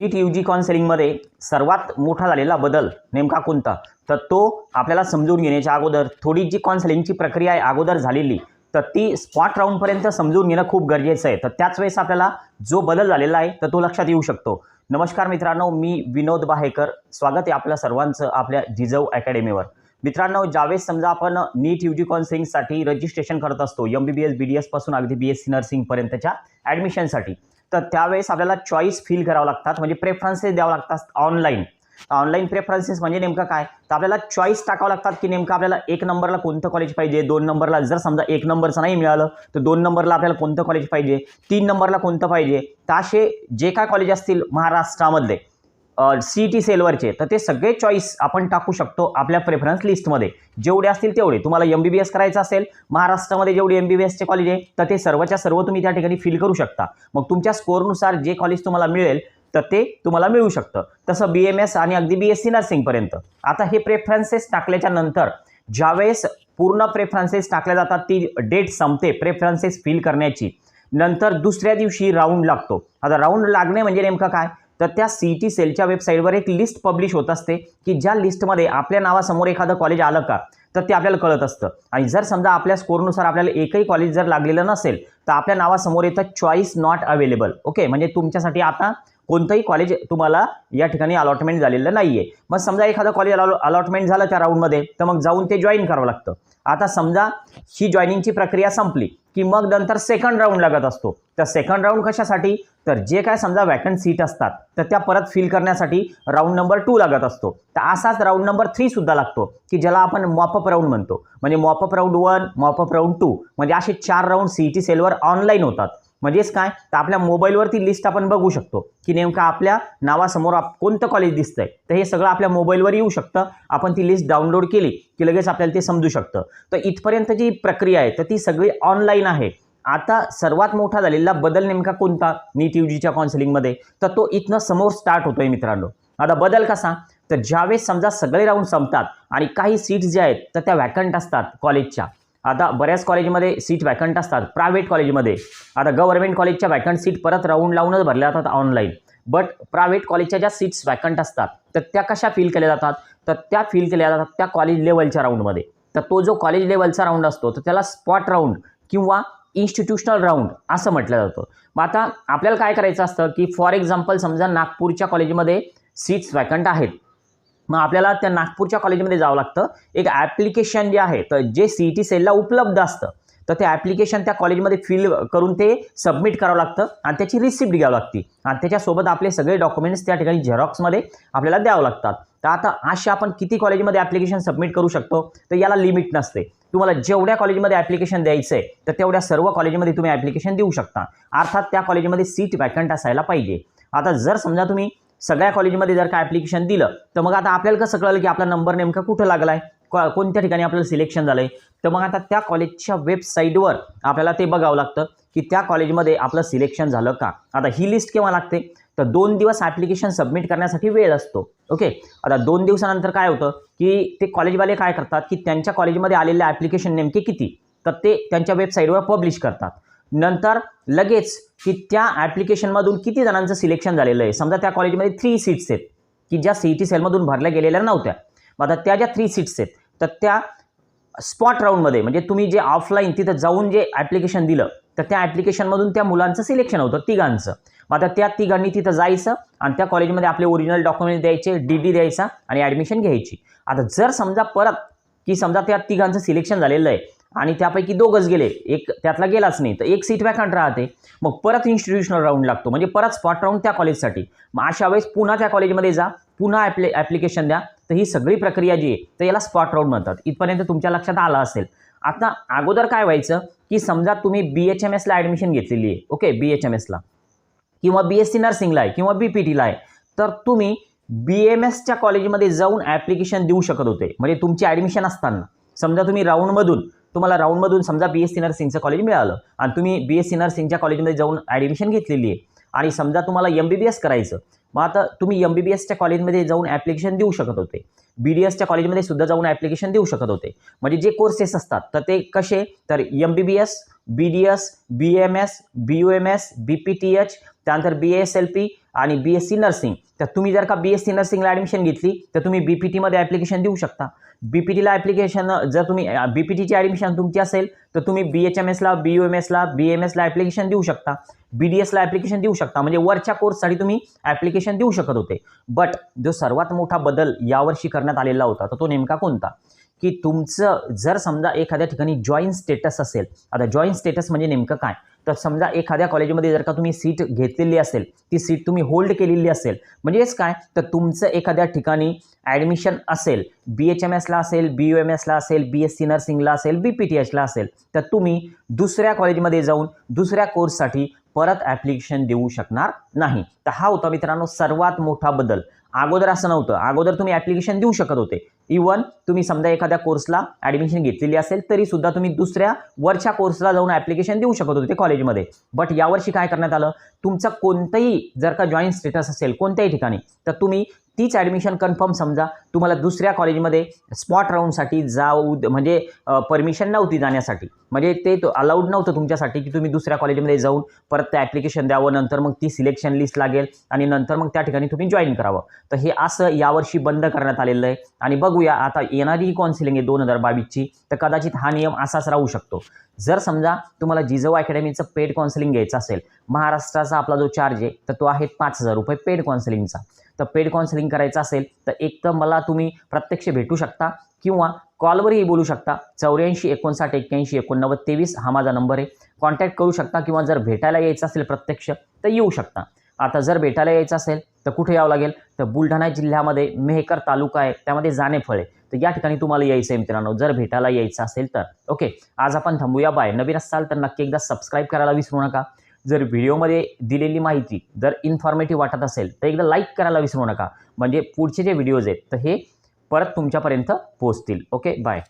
नीट UG काउन्सिलिंगमध्ये सर्वात मोठा झालेला बदल नेमका कोणता? तर तो आपल्याला समजून घेण्याच्या अगोदर थोडी जी काउन्सिलिंगची प्रक्रिया आहे अगोदर झालेली, तर ती स्पॉट राऊंडपर्यंत समजून घेणं खूप गरजेचं आहे. तर त्याच वेळेस आपल्याला जो बदल झालेला आहे तर तो लक्षात येऊ शकतो. नमस्कार मित्रांनो, मी विनोद बाहेकर. स्वागत आहे आपल्या सर्वांचं आपल्या जिजाऊ अकॅडमीवर. मित्रांनो, ज्यावेळेस समजा आपण नीट यूजी काउन्सिलिंगसाठी रजिस्ट्रेशन करत असतो, MBBS BDS पासून अगदी BSc नर्सिंगपर्यंतच्या ॲडमिशनसाठी, तर त्यावेळेस आपल्याला चॉईस फिल करावं लागतात, म्हणजे प्रेफरन्सेस द्यावं लागतात ऑनलाईन. ऑनलाईन प्रेफरन्सेस म्हणजे नेमकं काय? तर आपल्याला चॉईस टाकावं लागतात की नेमकं आपल्याला 1 नंबरला कोणतं कॉलेज पाहिजे, 2 नंबरला जर समजा 1 नंबरचं नाही मिळालं तर 2 नंबरला आपल्याला कोणतं कॉलेज पाहिजे, 3 नंबरला कोणतं पाहिजे. तर असे जे काय कॉलेज असतील महाराष्ट्रामधले CET सेलवरचे, तर ते सगळे चॉईस आपण टाकू शकतो आपल्या प्रेफरन्स लिस्टमध्ये. जेवढे असतील तेवढे. तुम्हाला MBBS करायचं असेल महाराष्ट्रामध्ये जेवढे MBBSचे कॉलेज आहे तर ते सर्वच्या सर्व तुम्ही त्या ठिकाणी फिल करू शकता. मग तुमच्या स्कोअरनुसार जे कॉलेज तुम्हाला मिळेल तर ते तुम्हाला मिळू शकतं. तसं BMS आणि अगदी BSc नर्सिंगपर्यंत. आता हे प्रेफरन्सेस टाकल्याच्या नंतर ज्यावेळेस पूर्ण प्रेफरन्सेस टाकल्या जातात, ती डेट संपते प्रेफरन्सेस फिल करण्याची. नंतर दुसऱ्या दिवशी राऊंड लागतो. आता राऊंड लागणे म्हणजे नेमकं काय? तर त्या CET सेलच्या वेबसाईटवर एक लिस्ट पब्लिश होत असते की ज्या लिस्टमध्ये आपल्या नावासमोर एखादं कॉलेज आलं का तर ते आपल्याला कळत असतं. आणि जर समजा आपल्या स्कोअरनुसार आपल्याला एकही कॉलेज जर लागलेलं नसेल तर आपल्या नावासमोर येतं चॉईस नॉट अवेलेबल. ओके, म्हणजे तुमच्यासाठी आता कोणतंही कॉलेज तुम्हाला या ठिकाणी अलॉटमेंट झालेलं नाहीये. मग समजा एखादं कॉलेज अलॉटमेंट झालं त्या राऊंडमध्ये, तर मग जाऊन ते जॉईन करावं लागतं. आता समजा ही जॉईनिंगची प्रक्रिया संपली की मग नंतर सेकंड राऊंड लागत असतो. तर सेकंड राऊंड कशासाठी? तर जे काय समजा वॅकंट सीट असतात तर त्या परत फिल करण्यासाठी राऊंड नंबर 2 लागत असतो. तर असाच राऊंड नंबर 3 सुद्धा लागतो की ज्याला आपण मॉपअप राऊंड म्हणतो. म्हणजे मॉपअप राऊंड 1, मॉपअप राऊंड 2, म्हणजे असे 4 राऊंड CET सेलवर ऑनलाईन होतात. म्हणजेच काय? तर आपल्या मोबाईलवरती लिस्ट आपण बघू शकतो की नेमकं आपल्या नावासमोर कोणतं कॉलेज दिसतंय. तर हे सगळं आपल्या मोबाईलवर येऊ शकतं. आपण ती लिस्ट डाउनलोड केली की लगेच आपल्याला ते समजू शकतं. तर इथपर्यंत जी प्रक्रिया आहे तर ती सगळी ऑनलाईन आहे. आता सर्वात मोठा झालेला बदल नेमका कोणता नीट यूजीच्या काउन्सिलिंगमध्ये? तर तो इथनं समोर स्टार्ट होतोय मित्रांनो. आता बदल कसा? तर ज्यावेळेस समजा सगळे राऊंड संपतात आणि काही सीट्स ज्या आहेत तर त्या वॅकंट असतात कॉलेजच्या. आता बऱ्याच कॉलेजमध्ये सीट वॅकंट असतात प्रायव्हेट कॉलेजमध्ये. आता गव्हर्नमेंट कॉलेजच्या वॅकंट सीट परत राऊंड लावूनच भरल्या जातात ऑनलाईन. बट प्रायव्हेट कॉलेजच्या ज्या सीट्स वॅकंट असतात तर त्या कशा फिल केल्या जातात? तर त्या फिल केल्या जातात त्या कॉलेज लेवलच्या राऊंडमध्ये. तर तो जो कॉलेज लेवलचा राऊंड असतो तर त्याला स्पॉट राऊंड किंवा इन्स्टिट्यूशनल राऊंड असं म्हटलं जातं. मग आता आपल्याला काय करायचं असतं की फॉर एक्झाम्पल समजा नागपूरच्या कॉलेजमध्ये सीट्स वॅकंट आहेत. मग आपल्याला त्या नागपूरच्या कॉलेजमध्ये जावं लागतं. एक ॲप्लिकेशन जे आहे तर जे CET सेलला उपलब्ध असतं तर ते ॲप्लिकेशन त्या कॉलेजमध्ये फिल करून ते सबमिट करावं लागतं आणि त्याची रिसिप्ट घ्यावी लागते आणि त्याच्यासोबत आपले सगळे डॉक्युमेंट्स त्या ठिकाणी झेरॉक्समध्ये आपल्याला द्यावं लागतात. तर आता अशा आपण किती कॉलेजमध्ये ॲप्लिकेशन सबमिट करू शकतो? तर याला लिमिट नसते. तुम्हाला जेवढ्या कॉलेजमध्ये ॲप्लिकेशन द्यायचं आहे तर तेवढ्या सर्व कॉलेजमध्ये तुम्ही ॲप्लिकेशन देऊ शकता. अर्थात त्या कॉलेजमध्ये सीट वॅकंट असायला पाहिजे. आता जर समजा तुम्ही सगळ्या कॉलेजमध्ये जर का ॲप्लिकेशन दिलं तर मग आता आपल्याला कसं कळलं की आपला नंबर नेमका कुठं लागला आहे, कोणत्या ठिकाणी आपल्याला सिलेक्शन झालं आहे? तर मग आता त्या कॉलेजच्या वेबसाईटवर आपल्याला ते बघावं लागतं की त्या कॉलेजमध्ये आपलं सिलेक्शन झालं का. आता ही लिस्ट केव्हा लागते? तर 2 दिवस ॲप्लिकेशन सबमिट करण्यासाठी वेळ असतो. ओके, आता 2 दिवसानंतर काय होतं की ते कॉलेजवाले काय करतात की त्यांच्या कॉलेजमध्ये आलेले ॲप्लिकेशन नेमके किती तर ते त्यांच्या वेबसाईटवर पब्लिश करतात. नंतर लगेच की त्या ॲप्लिकेशनमधून किती जणांचं सिलेक्शन झालेलं आहे. समजा त्या कॉलेजमध्ये 3 सीट्स आहेत की ज्या CET सेलमधून भरल्या गेलेल्या नव्हत्या. मग आता त्या ज्या 3 सीट्स आहेत तर त्या स्पॉट राऊंडमध्ये, म्हणजे तुम्ही जे ऑफलाईन तिथं जाऊन जे ॲप्लिकेशन दिलं तर त्या ॲप्लिकेशनमधून त्या मुलांचं सिलेक्शन होतं, तिघांचं. मग आता त्या तिघांनी तिथं जायचं आणि त्या कॉलेजमध्ये आपले ओरिजिनल डॉक्युमेंट्स द्यायचे, DD द्यायचा आणि ॲडमिशन घ्यायची. आता जर समजा परत की समजा त्या तिघांचं सिलेक्शन झालेलं आहे आणि त्यापैकी 2च गेले, एक त्यातला गेलाच नाही, तर एक सीट वॅकंट राहते. मग परत इन्स्टिट्यूशनल राऊंड लागतो, म्हणजे परत स्पॉट राऊंड त्या कॉलेजसाठी. मग अशा वेळेस पुन्हा त्या कॉलेजमध्ये जा, पुन्हा ॲप्लिकेशन द्या. तर ही सगळी प्रक्रिया जी आहे तर याला स्पॉट राऊंड म्हणतात. इथपर्यंत तुमच्या लक्षात आलं असेल. आता अगोदर काय व्हायचं की समजा तुम्ही BHMSला ॲडमिशन घेतलेली आहे, ओके, BHMSला किंवा BSc नर्सिंगला आहे किंवा BPTला आहे, तर तुम्ही BMSच्या कॉलेजमध्ये जाऊन ॲप्लिकेशन देऊ शकत होते. म्हणजे तुमची ॲडमिशन असताना समजा तुम्ही तुम्हाला राऊंडमधून समजा BSc नर्सिंगचं कॉलेज मिळालं आणि तुम्ही BSc नर्सिंगच्या कॉलेजमध्ये जाऊन ॲडमिशन घेतलेली आहे आणि समजा तुम्हाला MBBS करायचं. मग आता तुम्ही MBBSच्या कॉलेजमध्ये जाऊन ॲप्लिकेशन देऊ शकत होते. BDSच्या कॉलेजमध्ये सुद्धा जाऊन ॲप्लिकेशन देऊ शकत होते. म्हणजे जे कोर्सेस असतात तर ते कसे? तर MBBS, BDS, BMS, BUMS, BPTH, त्यानंतर BASLP आणि BSc नर्सिंग, तर तुम्ही जर का BSc नर्सिंगला ॲडमिशन घेतली तर तुम्ही BPTमध्ये ॲप्लिकेशन देऊ शकता. BPTला ॲप्लिकेशन जर तुम्ही BPTची ॲडमिशन तुमची असेल तर तुम्ही BHMSला, BUMSला, BMSला ॲप्लिकेशन देऊ शकता, BDSला ॲप्लिकेशन देऊ शकता. म्हणजे वरच्या कोर्ससाठी तुम्ही ॲप्लिकेशन देऊ शकत होते. बट जो सर्वात मोठा बदल यावर्षी करण्यात आलेला होता तर तो नेमका कोणता, की तुमचं जर समजा एखाद्या ठिकाणी जॉईन स्टेटस असेल. आता जॉईन स्टेटस म्हणजे नेमकं काय, तर समजा एखाद्या कॉलेजमध्ये जर का तुम्ही सीट घेतलेली असेल, ती सीट तुम्ही होल्ड केलेली असेल, म्हणजेच काय तर तुमचं एखाद्या ठिकाणी ॲडमिशन असेल, BHMSला असेल, BUMSला असेल, BSc नर्सिंगला असेल, BPTHला असेल, तर तुम्ही दुसऱ्या कॉलेजमध्ये जाऊन दुसऱ्या कोर्ससाठी परत ॲप्लिकेशन देऊ शकणार नाही. तर हा होता मित्रांनो सर्वात मोठा बदल. अगोदर असं नव्हतं. अगोदर तुम्ही ॲप्लिकेशन देऊ शकत होते. इवन तुम्ही समजा एखाद्या कोर्सला ॲडमिशन घेतलेली असेल तरीसुद्धा तुम्ही दुसऱ्या वरच्या कोर्सला जाऊन ॲप्लिकेशन देऊ शकत होते कॉलेजमध्ये. बट यावर्षी काय करण्यात आलं, तुमचा कोणतंही जर का जॉईन स्टेटस असेल कोणत्याही ठिकाणी तर तुम्ही तीच ॲडमिशन कन्फर्म समजा तुम्हाला दुसऱ्या कॉलेजमध्ये स्पॉट राऊंडसाठी जाऊ म्हणजे परमिशन नव्हती जाण्यासाठी, म्हणजे ते अलाउड नव्हतं तुमच्यासाठी की तुम्ही दुसऱ्या कॉलेजमध्ये जाऊन परत ते ॲप्लिकेशन द्यावं, नंतर मग ती सिलेक्शन लिस्ट लागेल आणि नंतर मग त्या ठिकाणी तुम्ही जॉईन करावं. तर हे असं यावर्षी बंद करण्यात आलेलं आहे. आणि बघूया आता येणारी काउन्सिलिंग आहे 2022ची, तर कदाचित हा नियम असाच राहू शकतो. जर समजा तुम्हाला जिजाऊ अकॅडमीचं पेड काउन्सिलिंग घ्यायचं असेल, महाराष्ट्राचा आपला जो चार्ज आहे तर तो आहे 5,000 रुपये पेड काउन्सिलिंगचा. तर पेड काउन्सिलिंग करायचं असेल तर एक तर मला तुम्ही प्रत्यक्ष भेटू शकता किंवा कॉलवरही बोलू शकता. 84 59 81 89 23 हा माझा नंबर आहे. कॉन्टॅक्ट करू शकता किंवा जर भेटायला यायचं असेल प्रत्यक्ष तर येऊ शकता. आता जर भेटायला यायचं असेल तर कुठे यावं लागेल, तर बुलढाणा जिल्ह्यामध्ये मेहकर तालुका आहे, त्यामध्ये जानेफळ आहे. तर या ठिकाणी तुम्हाला यायचं आहे मित्रांनो जर भेटायला यायचं असेल तर. ओके, आज आपण थांबूया. बाय. नवीन असाल तर नक्की एकदा सबस्क्राईब करायला विसरू नका. जर व्हिडिओमध्ये दिलेली माहिती जर इन्फॉर्मेटिव्ह वाटत असेल तर एकदा लाईक करायला विसरू नका, म्हणजे पुढचे जे व्हिडिओज आहेत तर हे परत तुमच्यापर्यंत पोहोचतील. Okay, bye.